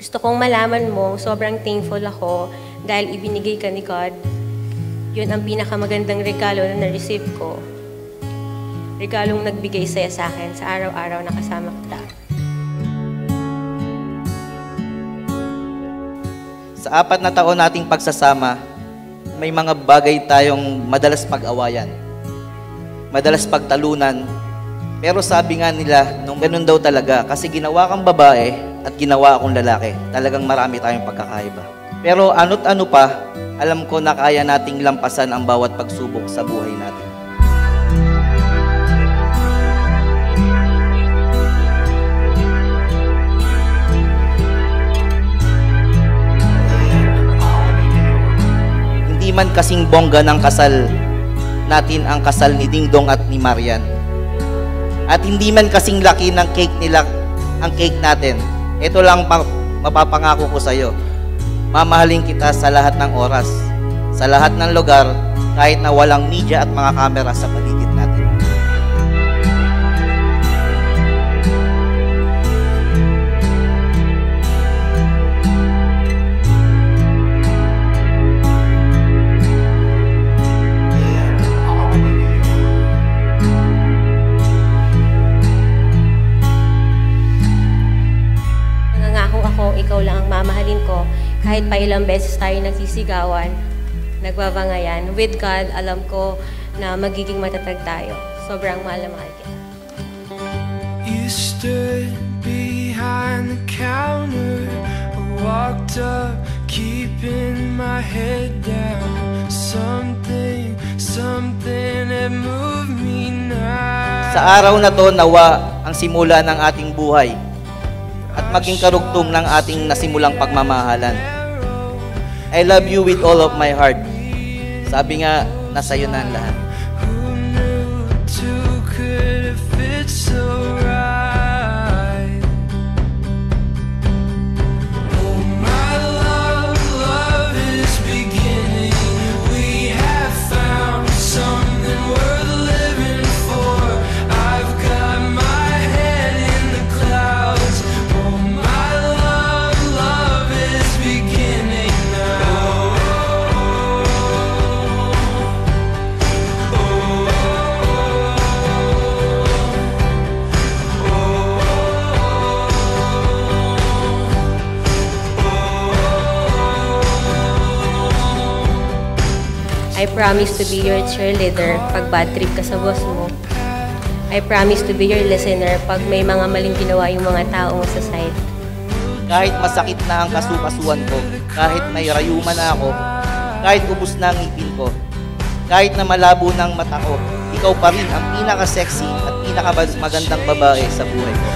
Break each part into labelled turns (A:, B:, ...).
A: Gusto kong malaman mo, sobrang thankful ako dahil ibinigay ka ni God. Yun ang pinakamagandang regalo na na-receive ko. Regalong nagbigay saya sa akin sa araw-araw na kasama kita.
B: Sa 4 na taon nating pagsasama, may mga bagay tayong madalas pag-awayan, madalas pagtalunan. Pero sabi nga nila, nung ganun daw talaga, kasi ginawa kang babae at ginawa akong lalaki, talagang marami tayong pagkakaiba. Pero ano't ano pa, alam ko na kaya nating lampasan ang bawat pagsubok sa buhay natin. Hindi man kasing bongga ng kasal natin ang kasal ni Dingdong at ni Marian. At hindi man kasing laki ng cake nila ang cake natin. Ito lang mapapangako ko sa iyo. Mamahalin kita sa lahat ng oras, sa lahat ng lugar, kahit na walang media at mga kamera sa paligid natin.
A: Ikaw lang ang mamahalin ko kahit pa ilang beses tayo nagsisigawan, nagbabangayan. With God, alam ko na magiging matatag tayo. Sobrang mahal na mahal kita.
C: You stood behind the counter, I walked up, keeping my head down. Something that moved me now.
B: Sa araw na to, nawa ang simula ng ating buhay at maging karugtong ng ating nasimulang pagmamahalan. I love you with all of my heart. Sabi nga, nasa iyo na ang lahat.
A: I promise to be your cheerleader pag bad trip ka sa boss mo. I promise to be your listener pag may mga maling ginawa yung mga tao mo sa side.
B: Kahit masakit na ang kasukasuan ko, kahit may rayuman na ako, kahit ubos na ang ngipin ko, kahit na malabo ng mata ko, ikaw pa rin ang pinaka-sexy at pinaka-magandang babae sa buhay ko.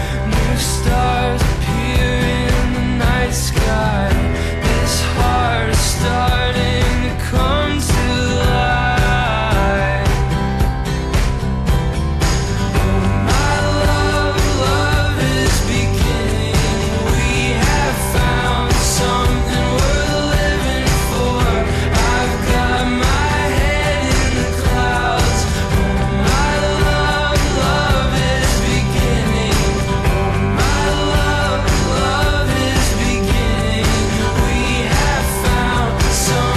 C: So